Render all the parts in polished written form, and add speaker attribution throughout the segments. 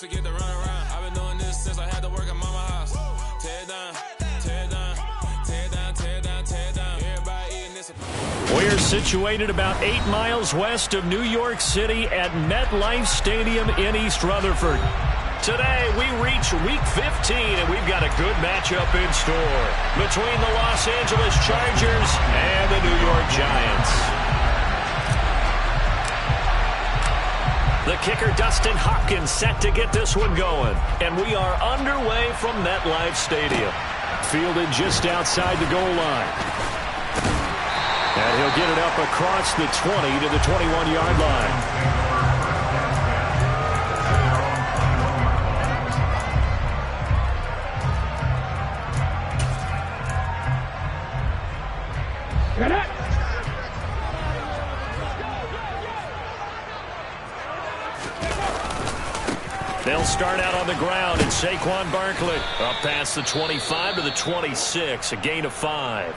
Speaker 1: to get the run around. I've been doing this since I had to work at mama house. Tear it down, tear it down, tear it down, tear it down, tear it down. Everybody eating this.
Speaker 2: We're situated about 8 miles west of New York City at MetLife Stadium in East Rutherford. Today, we reach Week 15, and we've got a good matchup in store between the Los Angeles Chargers and the New York Giants. The kicker, Dustin Hopkins, set to get this one going. And we are underway from MetLife Stadium. Fielded just outside the goal line. And he'll get it up across the 20 to the 21-yard line. They'll start out on the ground, and Saquon Barkley up past the 25 to the 26, a gain of 5.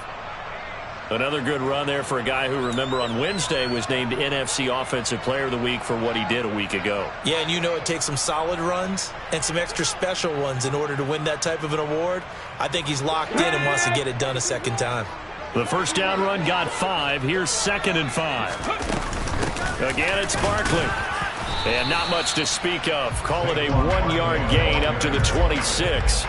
Speaker 2: Another good run there for a guy who, remember, on Wednesday was named NFC Offensive Player of the Week for what he did a week ago.
Speaker 3: Yeah, and you know it takes some solid runs and some extra special ones in order to win that type of an award. I think he's locked in and wants to get it done a second time.
Speaker 2: The first down run got 5. Here's 2nd and 5. Again, it's Barkley. And not much to speak of. Call it a 1-yard gain up to the 26.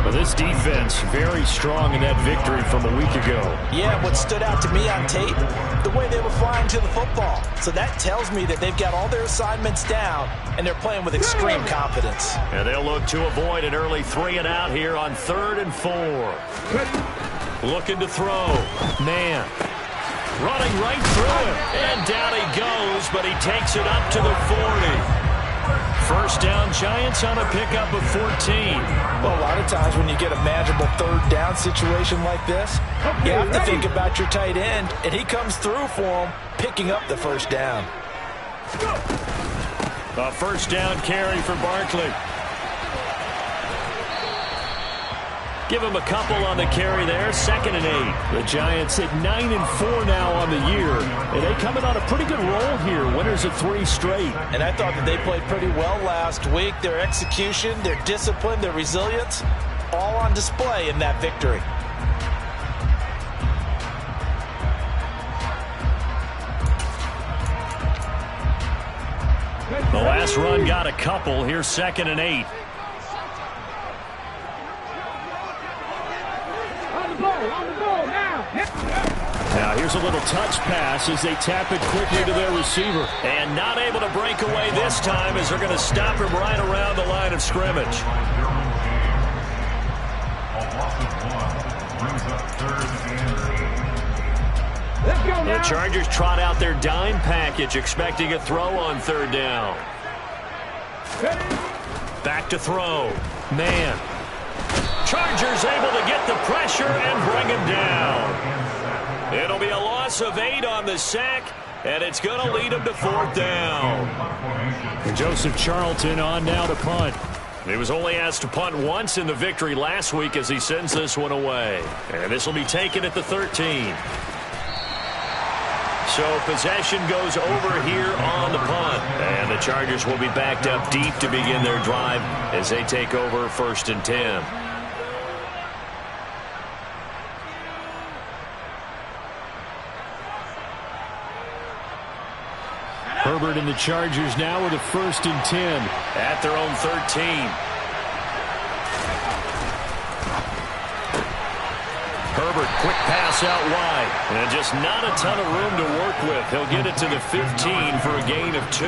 Speaker 2: But this defense very strong in that victory from a week ago.
Speaker 3: Yeah, what stood out to me on tape, the way they were flying to the football. So that tells me that they've got all their assignments down, and they're playing with extreme confidence.
Speaker 2: And they'll look to avoid an early 3-and-out here on 3rd and 4. Looking to throw. Man. Running right through it. And down he goes, but he takes it up to the 40. First down, Giants on a pickup of 14.
Speaker 3: Well, a lot of times when you get a manageable 3rd down situation like this, you have to think about your tight end, and he comes through for him, picking up the first down.
Speaker 2: A first down carry for Barkley. Give him a couple on the carry there. 2nd and 8. The Giants at 9-4 now on the year. And they come in on a pretty good roll here. Winners of 3 straight.
Speaker 3: And I thought that they played pretty well last week. Their execution, their discipline, their resilience, all on display in that victory.
Speaker 2: The last run got a couple. Here's 2nd and 8. Now here's a little touch pass as they tap it quickly to their receiver. And not able to break away this time as they're going to stop him right around the line of scrimmage. The Chargers trot out their dime package, expecting a throw on 3rd down. Back to throw. Man. Chargers able to get the pressure and bring him down. It'll be a loss of 8 on the sack, and it's going to lead him to 4th down. And Joseph Charlton on now to punt. He was only asked to punt once in the victory last week as he sends this one away. And this will be taken at the 13. So possession goes over here on the punt. And the Chargers will be backed up deep to begin their drive as they take over 1st and 10. Herbert and the Chargers now with a 1st and 10 at their own 13. Herbert, quick pass out wide. And just not a ton of room to work with. He'll get it to the 15 for a gain of 2.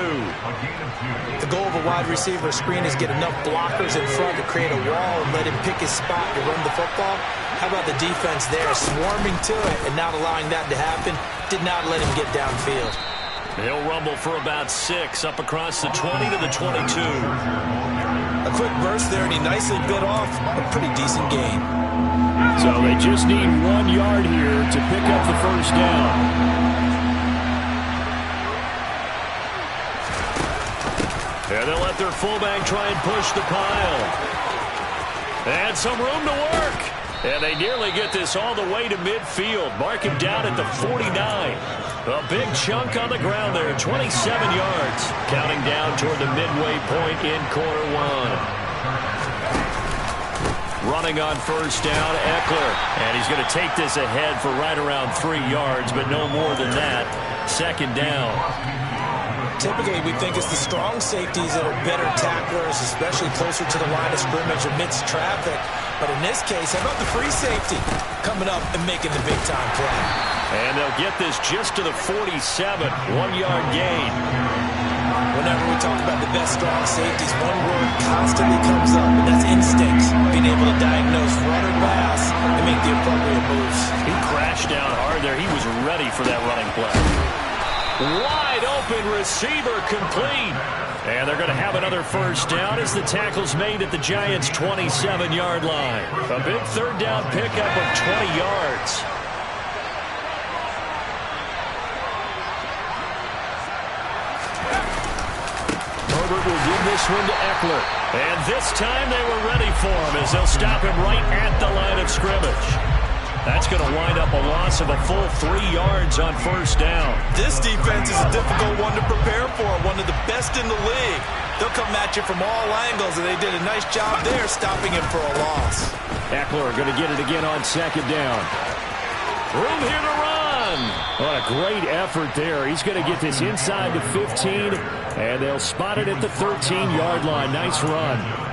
Speaker 3: The goal of a wide receiver screen is get enough blockers in front to create a wall and let him pick his spot to run the football. How about the defense there, swarming to it and not allowing that to happen? Did not let him get downfield.
Speaker 2: He'll rumble for about 6 up across the 20 to the 22.
Speaker 3: A quick burst there, and he nicely bit off a pretty decent gain.
Speaker 2: So they just need 1 yard here to pick up the first down. And they'll let their fullback try and push the pile. And some room to work. And they nearly get this all the way to midfield. Mark him down at the 49. A big chunk on the ground there, 27 yards. Counting down toward the midway point in quarter one. Running on first down, Eckler. And he's going to take this ahead for right around 3 yards, but no more than that. Second down.
Speaker 3: Typically, we think it's the strong safeties that are better tacklers, especially closer to the line of scrimmage amidst traffic. But in this case, how about the free safety coming up and making the big-time play?
Speaker 2: And they'll get this just to the 47, 1-yard gain.
Speaker 3: Whenever we talk about the best strong safeties, one word constantly comes up, and that's instincts. Being able to diagnose run or pass and make the appropriate moves.
Speaker 2: He crashed down hard there. He was ready for that running play. Wide open receiver complete. And they're going to have another first down as the tackle's made at the Giants' 27-yard line. A big third down pickup of 20 yards. Herbert will give this one to Eckler. And this time they were ready for him as they'll stop him right at the line of scrimmage. That's going to wind up a loss of a full 3 yards on first down.
Speaker 3: This defense is a difficult one to prepare for, one of the best in the league. They'll come at you from all angles, and they did a nice job there stopping him for a loss.
Speaker 2: Eckler going to get it again on second down. Room here to run. What a great effort there. He's going to get this inside the 15, and they'll spot it at the 13-yard line. Nice run.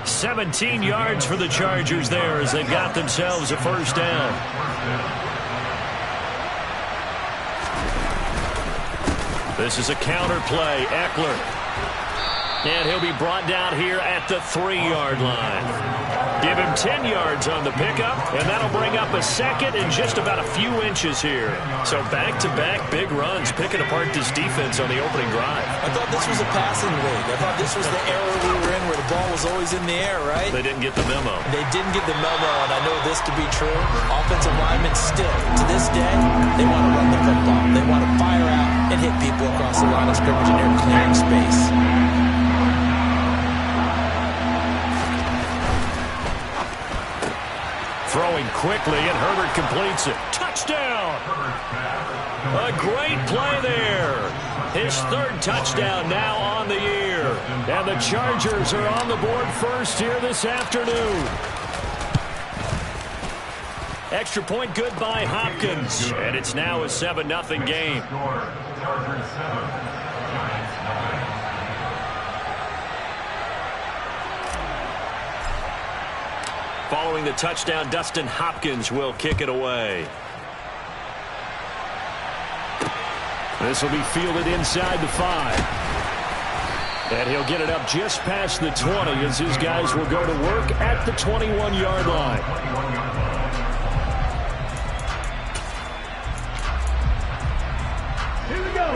Speaker 2: 17 yards for the Chargers there as they've got themselves a first down. This is a counter play. Eckler. And he'll be brought down here at the 3-yard line. Give him 10 yards on the pickup, and that'll bring up a second in just about a few inches here. So back-to-back big runs, picking apart this defense on the opening drive.
Speaker 3: I thought this was a passing league. I thought this was the era we were in where the ball was always in the air, right?
Speaker 2: They didn't get the memo.
Speaker 3: They didn't get the memo, and I know this to be true. Offensive linemen still, to this day, they want to run the football. They want to fire out and hit people across the line of scrimmage, and they're clearing space.
Speaker 2: Throwing quickly, and Herbert completes it. Touchdown! A great play there. His third touchdown now on the year. And the Chargers are on the board first here this afternoon. Extra point good by Hopkins. And it's now a 7-0 game. Following the touchdown, Dustin Hopkins will kick it away. This will be fielded inside the 5. And he'll get it up just past the 20 as his guys will go to work at the 21-yard line.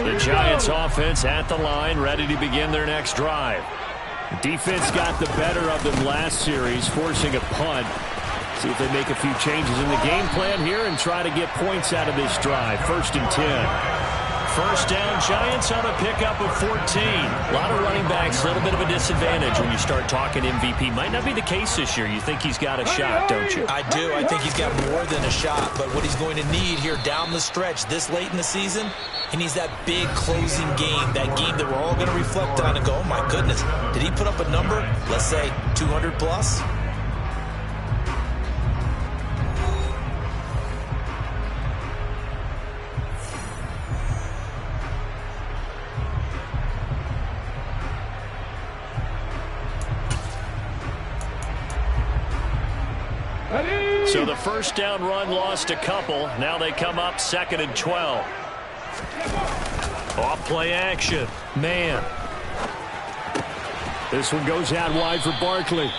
Speaker 2: The Giants offense at the line, ready to begin their next drive. Defense got the better of them last series, forcing a punt. See if they make a few changes in the game plan here and try to get points out of this drive. 1st and 10. First down, Giants on a pickup of 14. A lot of running backs, a little bit of a disadvantage when you start talking MVP. Might not be the case this year. You think he's got a shot, don't you?
Speaker 3: I do. I think he's got more than a shot. But what he's going to need here down the stretch this late in the season, he needs that big closing game, that game that we're all going to reflect on and go, oh, my goodness, did he put up a number, let's say, 200 plus?
Speaker 2: So the first down run lost a couple. Now they come up 2nd and 12. Off play action. Man. This one goes out wide for Barkley.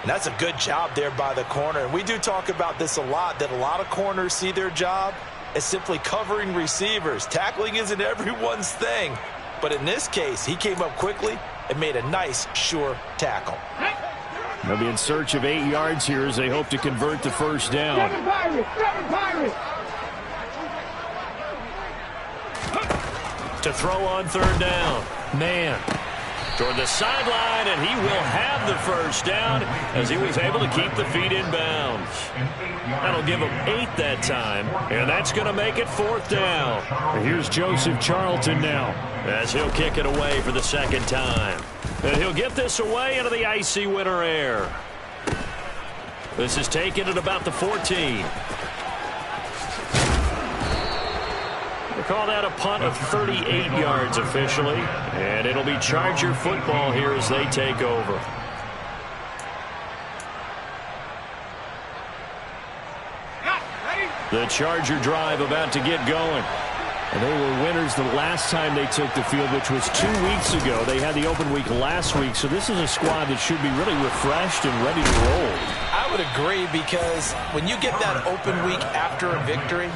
Speaker 3: And that's a good job there by the corner. And we do talk about this a lot, that a lot of corners see their job as simply covering receivers. Tackling isn't everyone's thing. But in this case, he came up quickly and made a nice, sure tackle.
Speaker 2: They'll be in search of 8 yards here as they hope to convert the first down. To throw on 3rd down. Man. toward the sideline, and he will have the first down as he was able to keep the feet in bounds. That'll give him 8 that time, and that's going to make it 4th down.
Speaker 4: Here's Joseph Charlton now,
Speaker 2: as he'll kick it away for the 2nd time. And he'll get this away into the icy winter air. This is taken at about the 14. They call that a punt of 38 yards officially, and it'll be Charger football here as they take over. The Charger drive about to get going.
Speaker 4: And they were winners the last time they took the field, which was 2 weeks ago. They had the open week last week, so this is a squad that should be really refreshed and ready to roll.
Speaker 3: I would agree, because when you get that open week after a victory,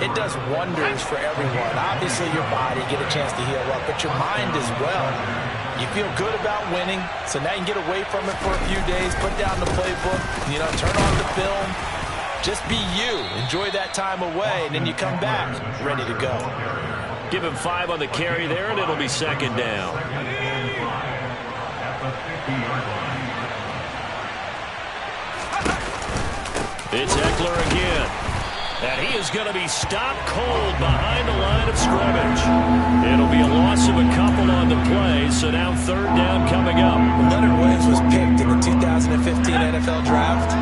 Speaker 3: it does wonders for everyone. Obviously, your body, get a chance to heal up, but your mind as well. You feel good about winning, so now you can get away from it for a few days, put down the playbook, turn on the film. Just be you. Enjoy that time away, and then you come back ready to go.
Speaker 2: Give him 5 on the carry there, and it'll be 2nd down. It's Eckler again. And he is going to be stopped cold behind the line of scrimmage. It'll be a loss of a couple on the play, so now 3rd down coming up.
Speaker 3: When Leonard Williams was picked in the 2015 NFL Draft,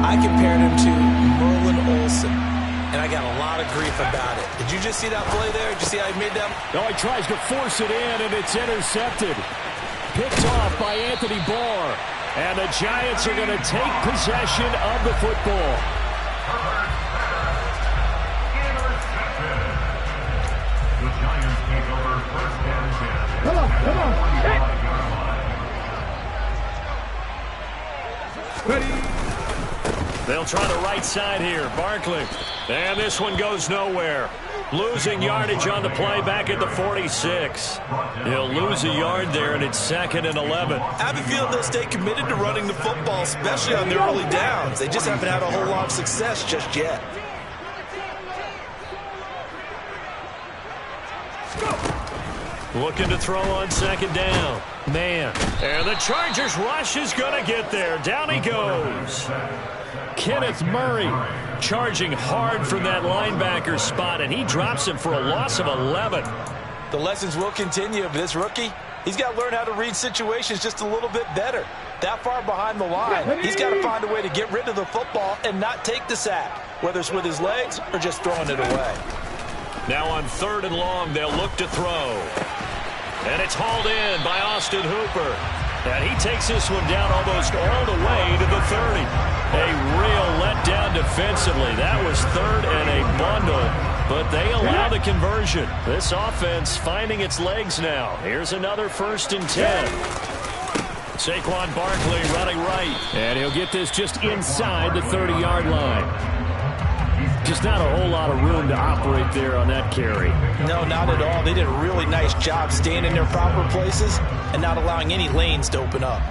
Speaker 3: I compared him to Merlin Olsen, and I got a lot of grief about it. Did you just see that play there? Did you see how he made that?
Speaker 4: No, he tries to force it in, and it's intercepted. Picked off by Anthony Barr. And the Giants are going to take possession of the football.
Speaker 5: Come on. Ready.
Speaker 2: They'll try the right side here. Barkley. And this one goes nowhere. Losing yardage on the play back at the 46. He'll lose a yard there, and it's 2nd and 11.
Speaker 3: I have a feeling they'll stay committed to running the football, especially on their early downs. They just haven't had a whole lot of success just yet.
Speaker 2: Looking to throw on 2nd down. Man. And the Chargers rush is going to get there. Down he goes. Kenneth Murray charging hard from that linebacker spot, and he drops him for a loss of 11.
Speaker 3: The lessons will continue, but this rookie, he's got to learn how to read situations just a little bit better. That far behind the line, he's got to find a way to get rid of the football and not take the sack, whether it's with his legs or just throwing it away.
Speaker 2: Now on 3rd and long, they'll look to throw. And it's hauled in by Austin Hooper. And he takes this one down almost all the way to the 30. A real letdown defensively. That was 3rd and a bundle, but they allow the conversion. This offense finding its legs now. Here's another 1st and 10. Saquon Barkley running right.
Speaker 4: And he'll get this just inside the 30-yard line. Just not a whole lot of room to operate there on that carry.
Speaker 3: No, not at all. They did a really nice job staying in their proper places and not allowing any lanes to open up.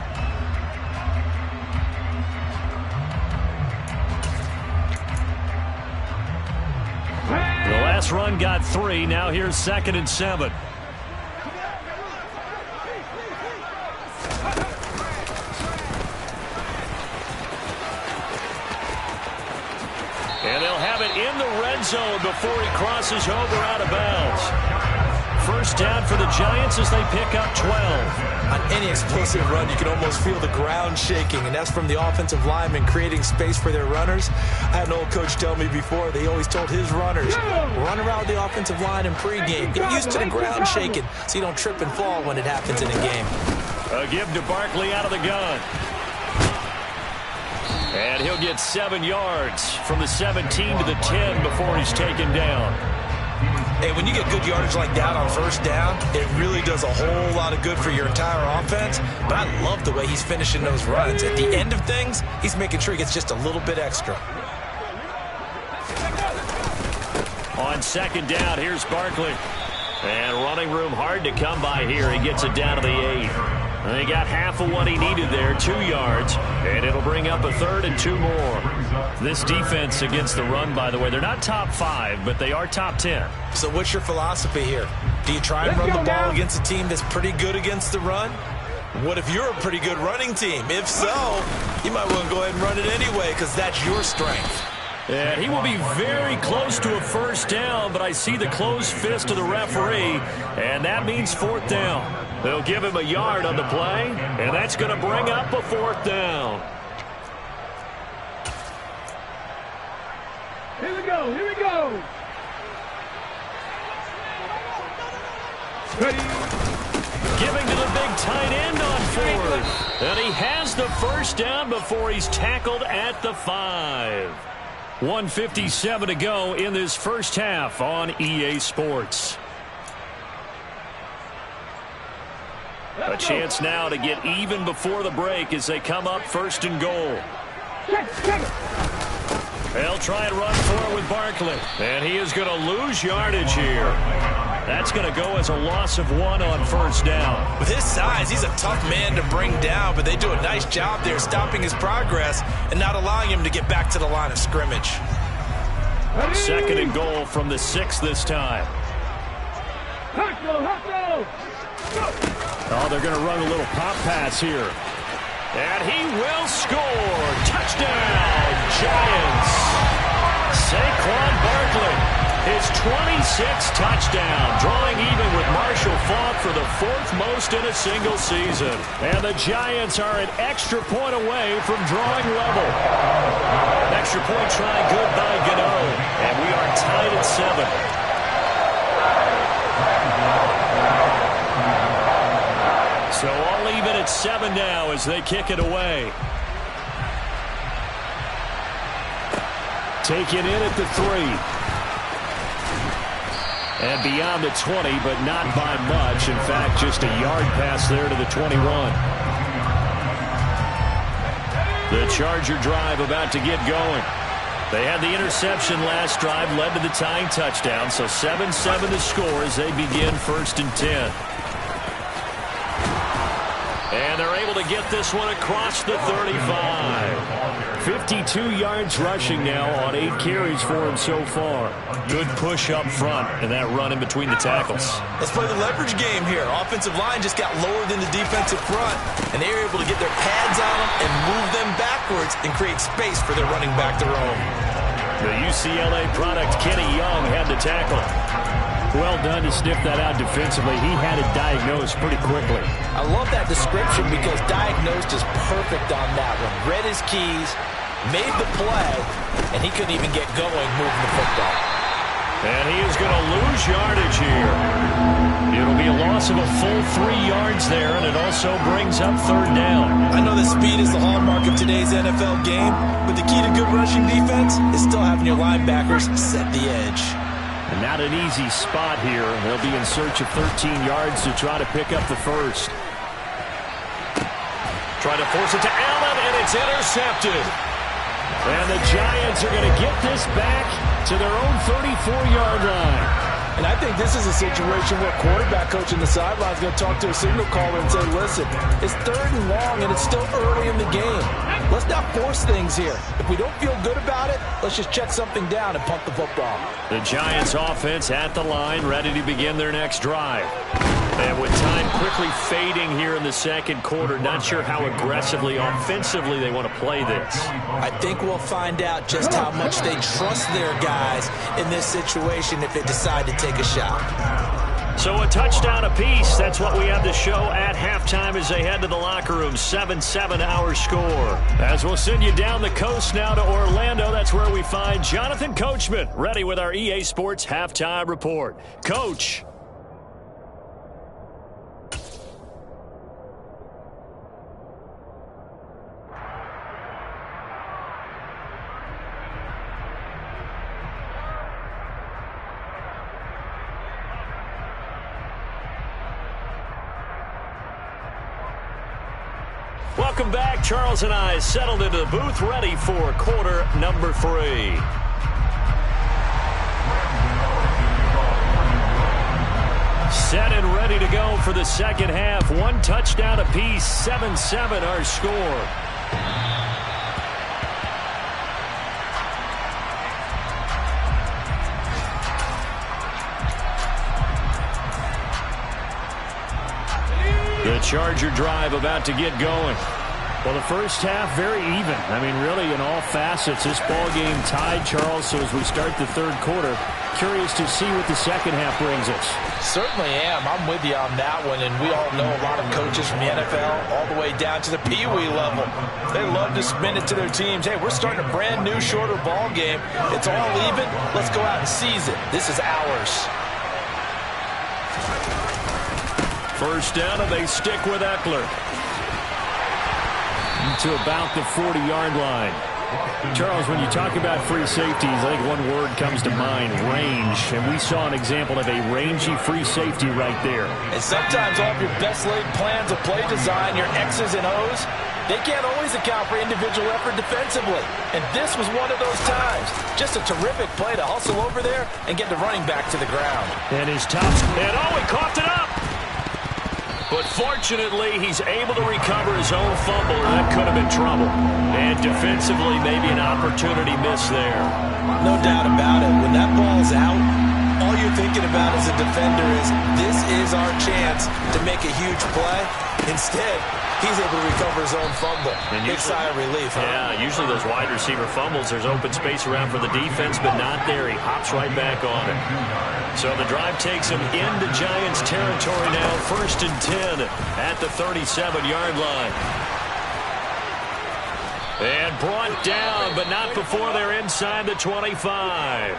Speaker 2: The last run got 3. Now here's 2nd and 7. And they'll have it in the red zone before he crosses over out of bounds. 1st down for the Giants as they pick up 12.
Speaker 3: On any explosive run, you can almost feel the ground shaking, and that's from the offensive linemen creating space for their runners. I had an old coach tell me before, they always told his runners, run around the offensive line in pregame. Get used to the ground shaking so you don't trip and fall when it happens in a game.
Speaker 2: A give to Barkley out of the gun. And he'll get 7 yards from the 17 to the 10 before he's taken down.
Speaker 3: Hey, when you get good yardage like that on 1st down, it really does a whole lot of good for your entire offense. But I love the way he's finishing those runs. At the end of things, he's making sure he gets just a little bit extra.
Speaker 2: On 2nd down, here's Barkley. And running room hard to come by here. He gets it down to the 8. And he got half of what he needed there, 2 yards. And it'll bring up a 3rd and 2 more. This defense against the run, by the way, they're not top 5, but they are top 10.
Speaker 3: So what's your philosophy here? Do you try and run the ball against a team that's pretty good against the run? What if you're a pretty good running team? If so, you might want to go ahead and run it anyway because that's your strength.
Speaker 2: And he will be very close to a first down, but I see the closed fist of the referee, and that means fourth down. They'll give him a yard on the play, and that's going to bring up a fourth down.
Speaker 5: Here we go, here we go. Ready.
Speaker 2: Giving to the big tight end on fourth. And he has the first down before he's tackled at the 5. 1:57 to go in this first half on EA Sports. A chance now to get even before the break as they come up first and goal. They'll try and run for it with Barkley. And he is going to lose yardage here. That's going to go as a loss of 1 on first down.
Speaker 3: With his size, he's a tough man to bring down, but they do a nice job there stopping his progress and not allowing him to get back to the line of scrimmage.
Speaker 2: Second and goal from the 6 this time. Oh, they're going to run a little pop pass here. And he will score. Touchdown, Giants. Saquon Barkley. His 26th touchdown, drawing even with Marshall Faulk for the 4th most in a single season. And the Giants are an extra point away from drawing level. Extra point try good by Gano. And we are tied at 7. So all even at 7 now as they kick it away. Take it in at the 3. And beyond the 20, but not by much. In fact, just a yard pass there to the 21. The Charger drive about to get going. They had the interception last drive, led to the tying touchdown. So 7-7 to score as they begin first and 10. And they're able to get this one across the 35. 52 yards rushing now on 8 carries for him so far. Good push up front and that run in between the tackles.
Speaker 3: Let's play the leverage game here. Offensive line just got lower than the defensive front, and they were able to get their pads on them and move them backwards and create space for their running back to roam.
Speaker 2: The UCLA product, Kenny Young, had the tackle. Well done to sniff that out defensively. He had it diagnosed pretty quickly.
Speaker 3: I love that description because diagnosed is perfect on that one. Read his keys, made the play, and he couldn't even get going moving the football.
Speaker 2: And he is going to lose yardage here. It'll be a loss of a full 3 yards there, and it also brings up third down.
Speaker 3: I know that speed is the hallmark of today's NFL game, but the key to good rushing defense is still having your linebackers set the edge.
Speaker 2: And not an easy spot here. They'll be in search of 13 yards to try to pick up the first. Try to force it to Allen, and it's intercepted. And the Giants are going to get this back to their own 34-yard line.
Speaker 3: And I think this is a situation where quarterback coach on the sideline is going to talk to a signal caller and say, listen, it's 3rd and long, and it's still early in the game. Let's not force things here. If we don't feel good about it, let's just check something down and punt the football.
Speaker 2: The Giants offense at the line, ready to begin their next drive. And with time quickly fading here in the second quarter, not sure how aggressively, offensively they want to play this.
Speaker 3: I think we'll find out just how much they trust their guys in this situation if they decide to take a shot.
Speaker 2: So a touchdown apiece. That's what we have to show at halftime as they head to the locker room. 7-7 our score. As we'll send you down the coast now to Orlando, that's where we find Jonathan Coachman, ready with our EA Sports halftime report. Coach. Welcome back. Charles and I settled into the booth, ready for quarter number 3. Set and ready to go for the second half. 1 touchdown apiece, 7-7 our score. Charger drive about to get going.
Speaker 4: Well, the first half, very even. I mean, really, in all facets, this ball game tied, Charles. So as we start the third quarter, curious to see what the second half brings us.
Speaker 3: Certainly am. I'm with you on that one. And we all know a lot of coaches from the NFL all the way down to the Pee Wee level. They love to spin it to their teams. Hey, we're starting a brand new, shorter ball game. It's all even. Let's go out and seize it. This is ours.
Speaker 2: First down, and they stick with Eckler.
Speaker 4: To about the 40-yard line. Charles, when you talk about free safeties, I think one word comes to mind, range. And we saw an example of a rangy free safety right there.
Speaker 3: And sometimes all of your best laid plans of play design, your X's and O's, they can't always account for individual effort defensively. And this was one of those times. Just a terrific play to hustle over there and get the running back to the ground.
Speaker 2: And his top, and he coughed it up. But fortunately, he's able to recover his own fumble, and that could have been trouble. And defensively, maybe an opportunity missed there.
Speaker 3: No doubt about it. When that ball's out, all you're thinking about as a defender is, this is our chance to make a huge play. Instead, he's able to recover his own fumble. And big sigh of relief.
Speaker 2: Yeah, usually those wide receiver fumbles, there's open space around for the defense, but not there. He hops right back on it. So the drive takes him into Giants territory now, 1st and 10 at the 37-yard line. And brought down, but not before they're inside the 25.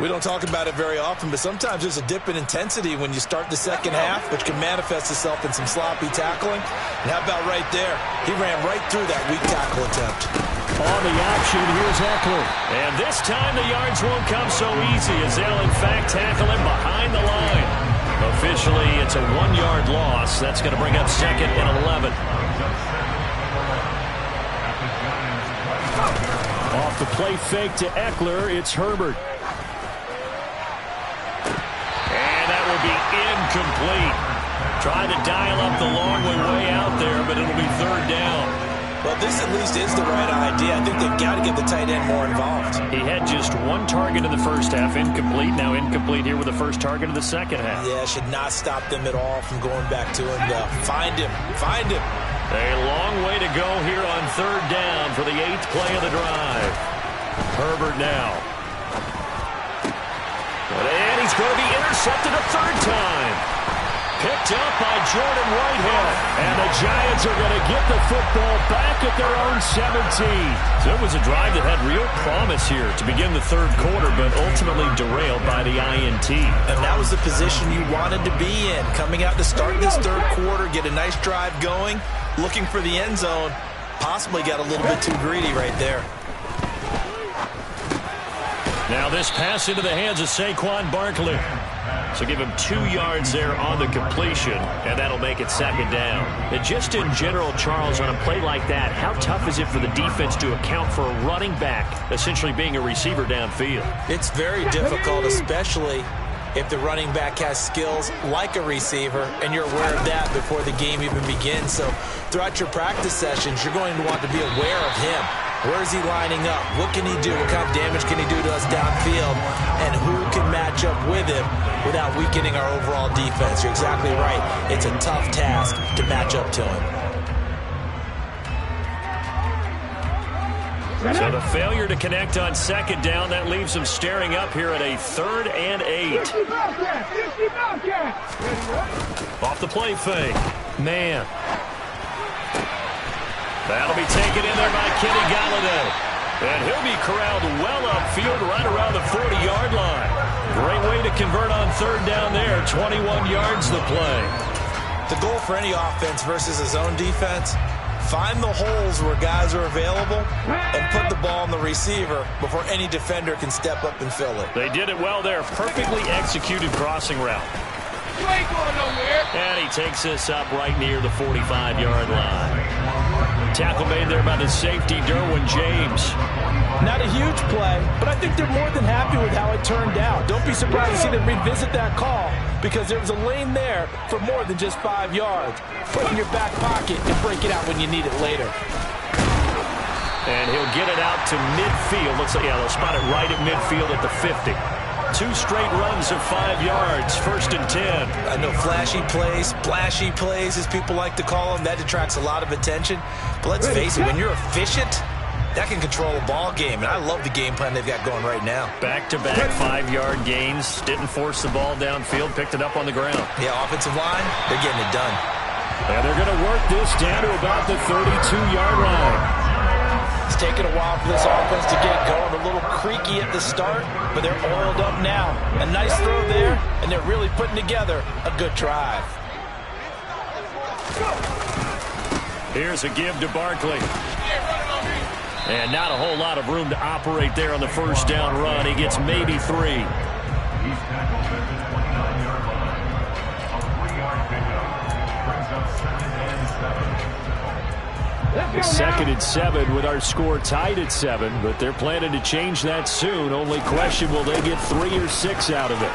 Speaker 3: We don't talk about it very often, but sometimes there's a dip in intensity when you start the second half, which can manifest itself in some sloppy tackling. And how about right there? He ran right through that weak tackle attempt.
Speaker 4: On the option, here's Eckler.
Speaker 2: And this time the yards won't come so easy as they'll, in fact, tackle him behind the line. Officially, it's a 1-yard loss. That's going to bring up 2nd and 11.
Speaker 4: Off the play fake to Eckler, it's Herbert.
Speaker 2: And that will be incomplete. Tried to dial up the long way out there, but it'll be 3rd down.
Speaker 3: Well, this at least is the right idea. I think they've got to get the tight end more involved.
Speaker 2: He had just 1 target in the first half, incomplete. Now incomplete here with the first target of the second half.
Speaker 3: Yeah, should not stop them at all from going back to him, though. Find him. Find him.
Speaker 2: A long way to go here on 3rd down for the 8th play of the drive. Herbert now. And he's going to be intercepted a 3rd time. Picked up by Jordan Whitehead. And the Giants are going to get the football back at their own 17. So it was a drive that had real promise here to begin the 3rd quarter, but ultimately derailed by the INT.
Speaker 3: And that was the position you wanted to be in. Coming out to start this 3rd quarter, get a nice drive going, looking for the end zone. Possibly got a little bit too greedy right there.
Speaker 2: Now this pass into the hands of Saquon Barkley. So give him 2 yards there on the completion, and that'll make it 2nd down. And just in general, Charles, on a play like that, how tough is it for the defense to account for a running back essentially being a receiver downfield?
Speaker 3: It's very difficult, especially if the running back has skills like a receiver, and you're aware of that before the game even begins. So throughout your practice sessions, you're going to want to be aware of him. Where is he lining up? What can he do? What kind of damage can he do to us downfield? And who can match up with him without weakening our overall defense? You're exactly right. It's a tough task to match up to him.
Speaker 2: So the failure to connect on 2nd down, that leaves them staring up here at a 3rd and 8. Off the play fake. Man. That'll be taken in there by Kenny Galladay. And he'll be corralled well upfield right around the 40-yard line. Great way to convert on 3rd down there. 21 yards the play.
Speaker 3: The goal for any offense versus his own defense, find the holes where guys are available and put the ball on the receiver before any defender can step up and fill it.
Speaker 2: They did it well there. Perfectly executed crossing route.
Speaker 5: You ain't going nowhere.
Speaker 2: And he takes this up right near the 45-yard line. Tackle made there by the safety, Derwin James.
Speaker 3: Not a huge play, but I think they're more than happy with how it turned out. Don't be surprised to see them revisit that call, because there was a lane there for more than just 5 yards. Put it in your back pocket and break it out when you need it later.
Speaker 2: And he'll get it out to midfield. Looks like, yeah, they'll spot it right at midfield at the 50. 2 straight runs of 5 yards, 1st and 10.
Speaker 3: I know flashy plays, splashy plays, as people like to call them, that attracts a lot of attention. But let's face it, when you're efficient, that can control a ball game. And I love the game plan they've got going right now.
Speaker 2: Back-to-back 5-yard gains. Didn't force the ball downfield. Picked it up on the ground.
Speaker 3: Yeah, offensive line, they're getting it done.
Speaker 4: And they're going to work this down to about the 32-yard line.
Speaker 3: It's taken a while for this offense to get going. A little creaky at the start, but they're oiled up now. A nice throw there, and they're really putting together a good drive.
Speaker 2: Here's a give to Barkley. And not a whole lot of room to operate there on the first down run. He gets maybe 3.
Speaker 4: Second and 7 with our score tied at 7, but they're planning to change that soon. Only question, will they get 3 or 6 out of it?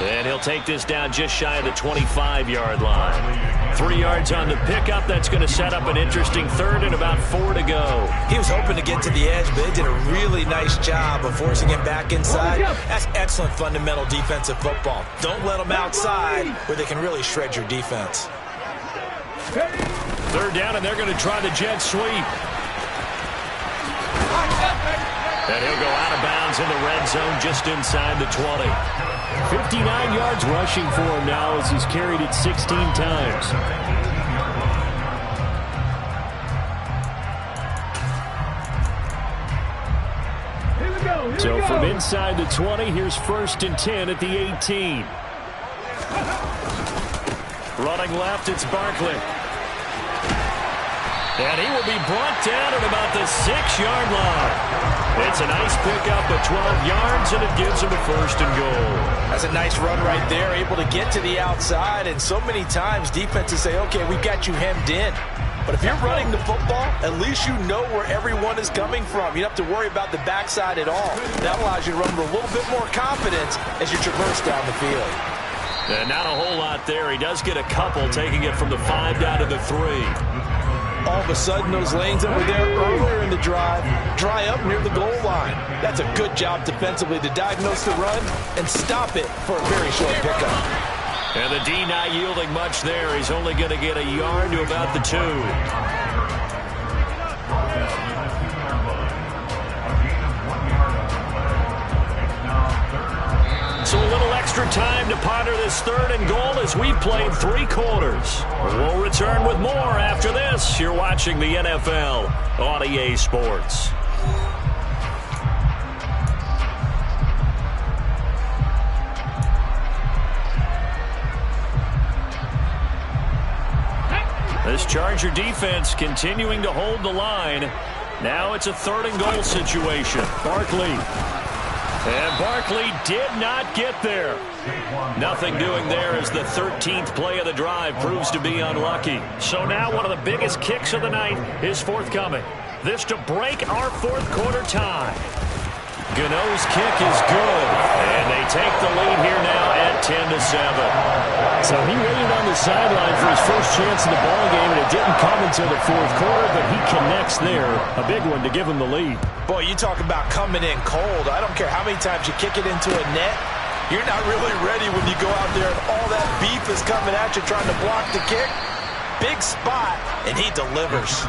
Speaker 2: And he'll take this down just shy of the 25-yard line. 3 yards on the pickup. That's going to set up an interesting 3rd and about 4 to go.
Speaker 3: He was hoping to get to the edge, but they did a really nice job of forcing him back inside. That's excellent fundamental defensive football. Don't let them outside where they can really shred your defense.
Speaker 2: 3rd down, and they're going to try the jet sweep. And he'll go out of bounds in the red zone just inside the 20.
Speaker 4: 59 yards rushing for him now as he's carried it 16 times. So from inside the 20, here's 1st and 10 at the 18.
Speaker 2: Running left, it's Barkley. And he will be brought down at about the 6-yard line. It's a nice pickup of 12 yards, and it gives him a 1st and goal.
Speaker 3: That's a nice run right there, able to get to the outside. And so many times defenses say, okay, we've got you hemmed in. But if you're running the football, at least you know where everyone is coming from. You don't have to worry about the backside at all. That allows you to run with a little bit more confidence as you traverse down the field.
Speaker 2: And not a whole lot there. He does get a couple, taking it from the 5 down to the 3.
Speaker 3: All of a sudden, those lanes that were there earlier in the drive dry up near the goal line. That's a good job defensively to diagnose the run and stop it for a very short pickup.
Speaker 2: And the D not yielding much there. He's only going to get a yard to about the 2. So a little extra time to ponder this 3rd and goal as we've played 3 quarters. We'll return with more after this. You're watching the NFL on EA Sports. This Charger defense continuing to hold the line. Now it's a 3rd and goal situation. Barkley. And Barkley did not get there. Nothing doing there as the 13th play of the drive proves to be unlucky. So now one of the biggest kicks of the night is forthcoming. This to break our 4th quarter tie. Gano's kick is good, and they take the lead here now at 10-7.
Speaker 4: So he waited on the sideline for his first chance in the ball game, and it didn't come until the 4th quarter, but he connects there. A big one to give him the lead.
Speaker 3: Boy, you talk about coming in cold. I don't care how many times you kick it into a net. You're not really ready when you go out there and all that beef is coming at you trying to block the kick. Big spot, and he delivers.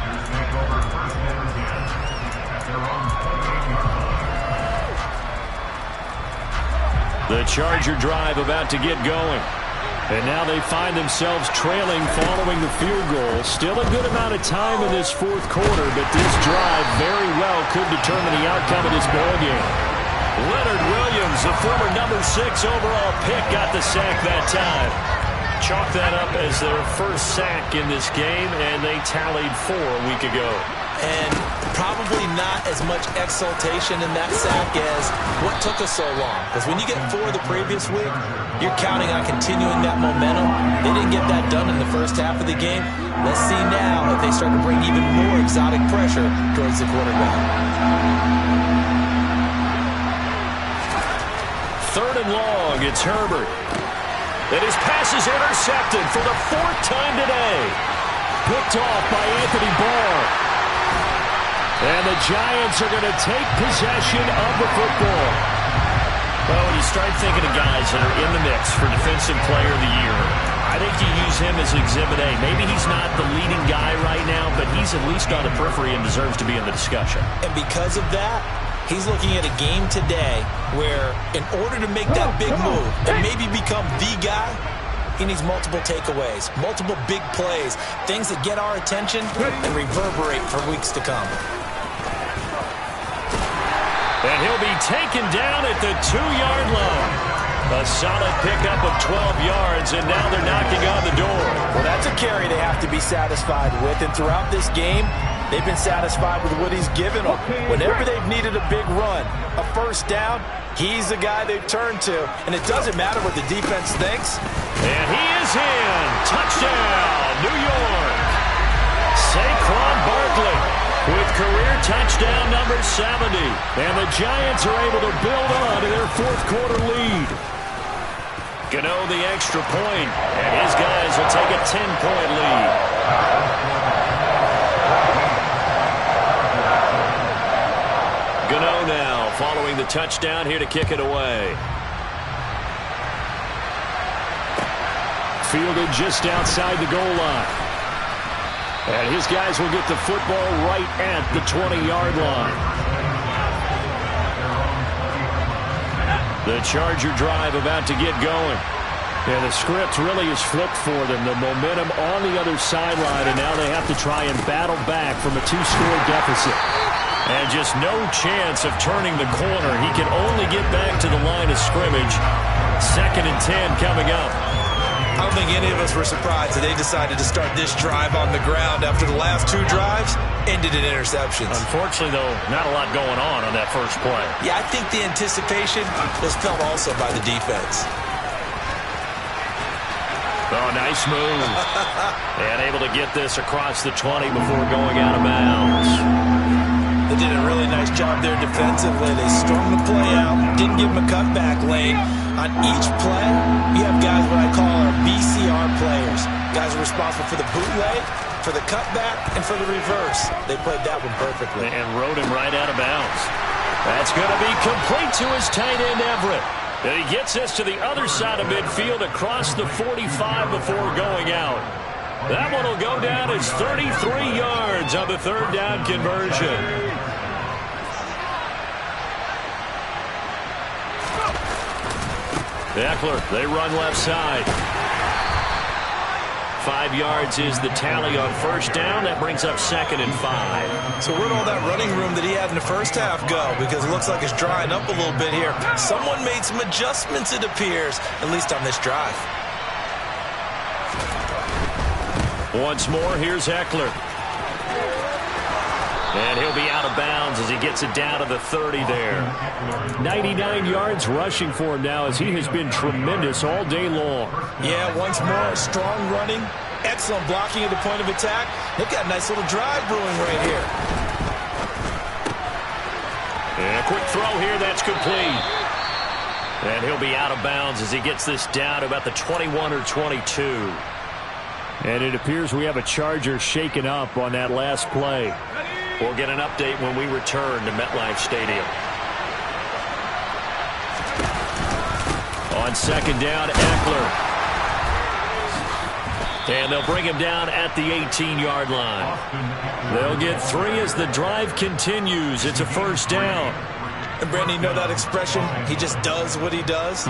Speaker 4: The Charger drive about to get going. And now they find themselves trailing following the field goal. Still a good amount of time in this 4th quarter, but this drive very well could determine the outcome of this ball game.
Speaker 2: Leonard Williams, the former number 6 overall pick, got the sack that time. Chalk that up as their first sack in this game, and they tallied 4 a week ago.
Speaker 3: And probably not as much exultation in that sack as what took us so long. Because when you get 4 the previous week, you're counting on continuing that momentum. They didn't get that done in the first half of the game. Let's see now if they start to bring even more exotic pressure towards the quarterback.
Speaker 2: 3rd and long, it's Herbert. And his pass is intercepted for the 4th time today.
Speaker 4: Picked off by Anthony Barr. And the Giants are going to take possession of the football.
Speaker 2: Well, when you start thinking of guys that are in the mix for Defensive Player of the Year, I think you use him as Exhibit A. Maybe he's not the leading guy right now, but he's at least on the periphery and deserves to be in the discussion.
Speaker 3: And because of that, he's looking at a game today where in order to make that big move and maybe become the guy, he needs multiple takeaways, multiple big plays, things that get our attention and reverberate for weeks to come.
Speaker 2: And he'll be taken down at the 2-yard line. A solid pickup of 12 yards, and now they're knocking on the door.
Speaker 3: Well, that's a carry they have to be satisfied with, and throughout this game, they've been satisfied with what he's given them. Whenever they've needed a big run, a first down, he's the guy they've turned to, and it doesn't matter what the defense thinks.
Speaker 2: And he is in. Touchdown, New York. Saquon Barkley with career touchdown number 70. And the Giants are able to build on to their fourth-quarter lead. Gano the extra point, and his guys will take a 10-point lead. Gano now following the touchdown here to kick it away. Fielded just outside the goal line. And his guys will get the football right at the 20-yard line. The Charger drive about to get going. And the script really is flipped for them. The momentum on the other sideline, and now they have to try and battle back from a 2-score deficit. And just no chance of turning the corner. He can only get back to the line of scrimmage. 2nd and 10 coming up.
Speaker 3: I don't think any of us were surprised that they decided to start this drive on the ground after the last 2 drives ended in interceptions.
Speaker 2: Unfortunately, though, not a lot going on that first play.
Speaker 3: Yeah, I think the anticipation was felt also by the defense.
Speaker 2: Oh, nice move. And able to get this across the 20 before going out of bounds.
Speaker 3: They did a really nice job there defensively. They strung the play out, didn't give him a cutback lane. On each play, you have guys what I call our BCR players. Guys are responsible for the bootleg, for the cutback, and for the reverse. They played that one perfectly.
Speaker 2: And rode him right out of bounds. That's going to be complete to his tight end, Everett. And he gets us to the other side of midfield across the 45 before going out. That one will go down as 33 yards on the 3rd down conversion. Eckler, they run left side. 5 yards is the tally on first down. That brings up 2nd and 5.
Speaker 3: So where'd all that running room that he had in the first half go? Because it looks like it's drying up a little bit here. Someone made some adjustments, it appears, at least on this drive.
Speaker 2: Once more, here's Eckler. And he'll be out of bounds as he gets it down to the 30 there. 99 yards rushing for him now as he has been tremendous all day long.
Speaker 3: Yeah, once more, strong running, excellent blocking at the point of attack. They've got a nice little drive brewing right here.
Speaker 2: And a quick throw here, that's complete. And he'll be out of bounds as he gets this down to about the 21 or 22.
Speaker 4: And it appears we have a Charger shaken up on that last play.
Speaker 2: We'll get an update when we return to MetLife Stadium. On 2nd down, Eckler. And they'll bring him down at the 18-yard line. They'll get 3 as the drive continues. It's a first down.
Speaker 3: And Brandon, you know that expression? He just does what he does?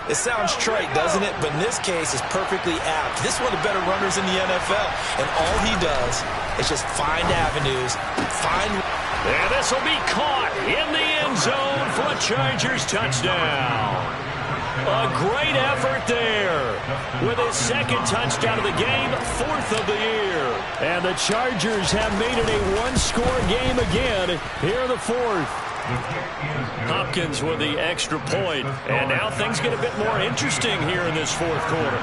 Speaker 3: It sounds trite, doesn't it? But in this case, it's perfectly apt. This is one of the better runners in the NFL. And all he does is just find avenues, find...
Speaker 2: And this will be caught in the end zone for a Chargers touchdown. A great effort there with his 2nd touchdown of the game, 4th of the year.
Speaker 4: And the Chargers have made it a 1-score game again here in the 4th.
Speaker 2: Hopkins with the extra point. And now things get a bit more interesting here in this 4th quarter.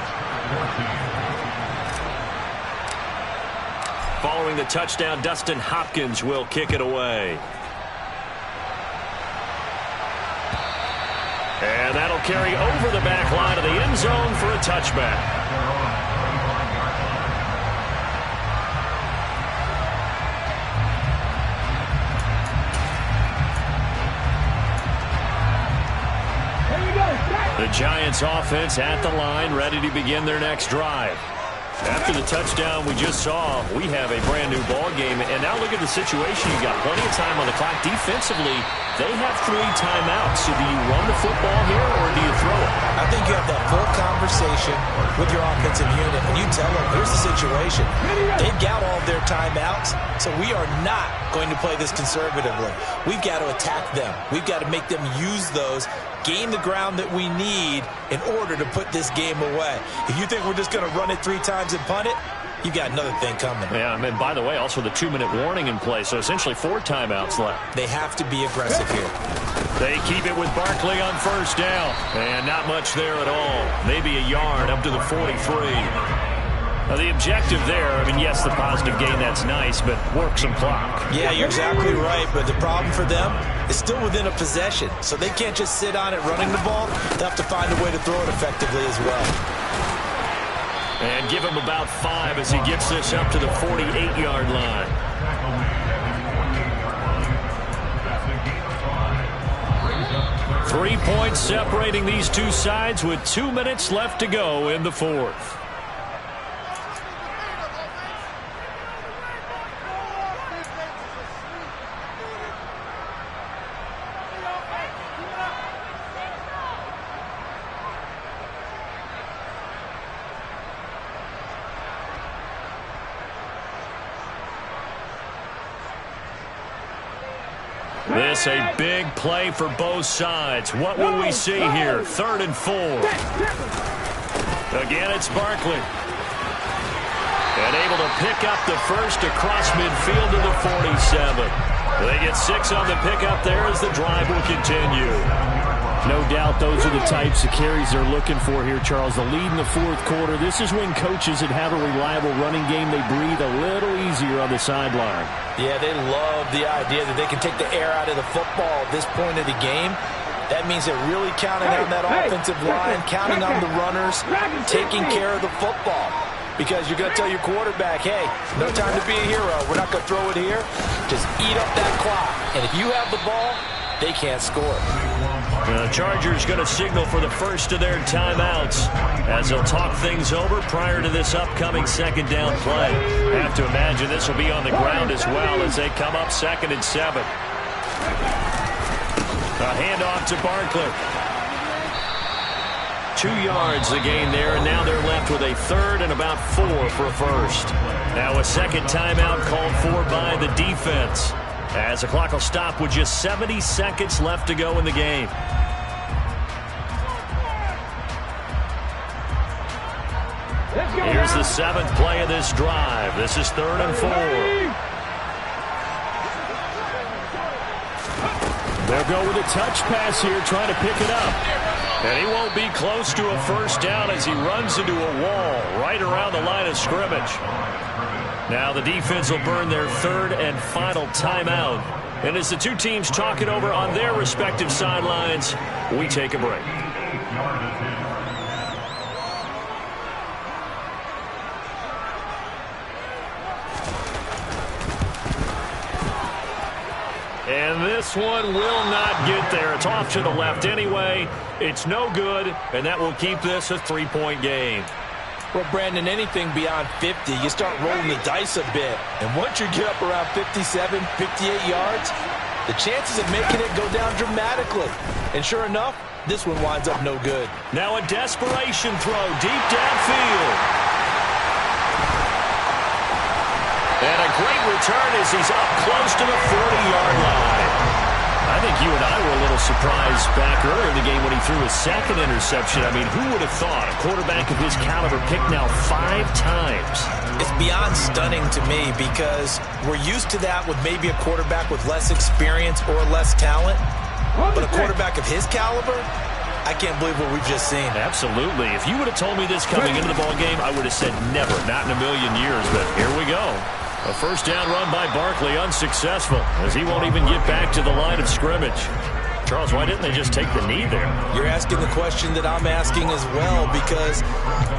Speaker 2: Following the touchdown, Dustin Hopkins will kick it away. And that'll carry over the back line of the end zone for a touchback.
Speaker 4: Giants offense at the line, ready to begin their next drive. After the touchdown we just saw, we have a brand-new ball game. And now look at the situation. You got plenty of time on the clock. Defensively, they have 3 timeouts. So do you run the football here or do you throw it?
Speaker 3: I think you have that full conversation with your offensive unit, and you tell them, here's the situation. They've got all of their timeouts, so we are not going to play this conservatively. We've got to attack them. We've got to make them use those, gain the ground that we need in order to put this game away. If you think we're just going to run it 3 times and punt it, you got another thing coming.
Speaker 4: Yeah, and by the way, also the 2-minute warning in play, so essentially 4 timeouts left.
Speaker 3: They have to be aggressive here.
Speaker 4: They keep it with Barkley on first down, and not much there at all. Maybe a yard up to the 43. Now, the objective there, I mean, yes, the positive gain, that's nice, but work some clock.
Speaker 3: Yeah, you're exactly right, but the problem for them is still within a possession, so they can't just sit on it running the ball. They have to find a way to throw it effectively as well.
Speaker 4: And give him about 5 as he gets this up to the 48-yard line. Three points separating these two sides with 2 minutes left to go in the fourth. This a big play for both sides. What will we see here? 3rd and 4. Again, it's Barkley. And able to pick up the first across midfield to the 47. They get 6 on the pickup there as the drive will continue. No doubt those are the types of carries they're looking for here, Charles. The lead in the fourth quarter. This is when coaches that have a reliable running game, they breathe a little easier on the sideline.
Speaker 3: Yeah, they love the idea that they can take the air out of the football at this point of the game. That means they're really counting on that offensive line, counting on the runners, taking care of the football. Because you're going to tell your quarterback, hey, no time to be a hero. We're not going to throw it here. Just eat up that clock. And if you have the ball, they can't score.
Speaker 4: The Chargers going to signal for the first of their timeouts as they'll talk things over prior to this upcoming second down play. I have to imagine this will be on the ground as well as they come up 2nd and 7. A handoff to Barkley. 2 yards the gain there, and now they're left with a 3rd and about 4 for a first. Now a second timeout called for by the defense, as the clock will stop with just 70 seconds left to go in the game. Here's the 7th play of this drive. This is 3rd and 4. They'll go with a touch pass here, trying to pick it up. And he won't be close to a first down as he runs into a wall right around the line of scrimmage. Now the defense will burn their 3rd and final timeout. And as the two teams talk it over on their respective sidelines, we take a break. And this one will not get there. It's off to the left anyway. It's no good, and that will keep this a 3-point game.
Speaker 3: Well, Brandon, anything beyond 50, you start rolling the dice a bit. And once you get up around 57, 58 yards, the chances of making it go down dramatically. And sure enough, this one winds up no good.
Speaker 4: Now a desperation throw deep downfield. And a great return as he's up close to the 40-yard line. I think you and I were a little surprised back earlier in the game when he threw his 2nd interception. I mean, who would have thought a quarterback of his caliber picked now 5 times?
Speaker 3: It's beyond stunning to me because we're used to that with maybe a quarterback with less experience or less talent. But a quarterback of his caliber, I can't believe what we've just seen.
Speaker 4: Absolutely. If you would have told me this coming into the ballgame, I would have said never, not in a million years. But here we go. A first down run by Barkley, unsuccessful, as he won't even get back to the line of scrimmage. Charles, why didn't they just take the knee there?
Speaker 3: You're asking the question that I'm asking as well, because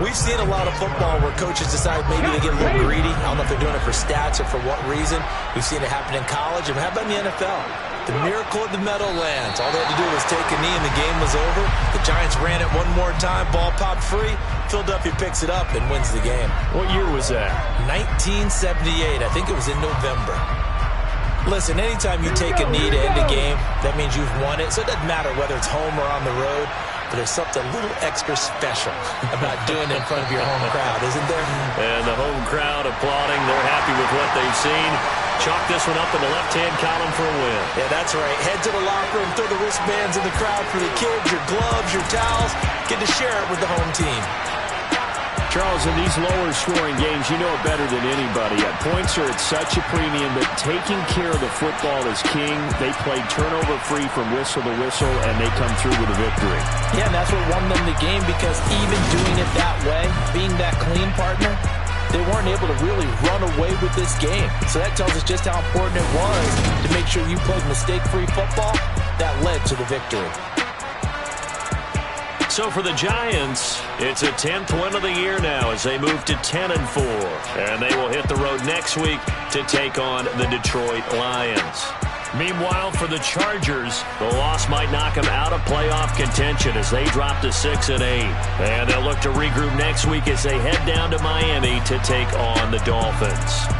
Speaker 3: we've seen a lot of football where coaches decide maybe they get a little greedy. I don't know if they're doing it for stats or for what reason. We've seen it happen in college, and how about in the NFL? The miracle of the Meadowlands. All they had to do was take a knee and the game was over. The Giants ran it one more time. Ball popped free. Philadelphia picks it up and wins the game.
Speaker 4: What year was that?
Speaker 3: 1978. I think it was in November. Listen, anytime you take a knee to end a game, that means you've won it. So it doesn't matter whether it's home or on the road. But there's something a little extra special about doing it in front of your home crowd, isn't there?
Speaker 2: And the home crowd applauding. They're happy with what they've seen. Chalk this one up in the left-hand column for a win.
Speaker 3: Yeah, that's right. Head to the locker room, throw the wristbands in the crowd for the kids, your gloves, your towels. Get to share it with the home team.
Speaker 4: Charles, in these lower-scoring games, you know it better than anybody. Points are at such a premium, but taking care of the football is king. They played turnover-free from whistle to whistle, and they come through with a victory.
Speaker 3: Yeah, and that's what won them the game, because even doing it that way, being that clean partner, they weren't able to really run away with this game. So that tells us just how important it was to make sure you played mistake-free football. That led to the victory.
Speaker 2: So for the Giants, it's a 10th win of the year now as they move to 10-4. And they will hit the road next week to take on the Detroit Lions. Meanwhile, for the Chargers, the loss might knock them out of playoff contention as they drop to 6-8. And they'll look to regroup next week as they head down to Miami to take on the Dolphins.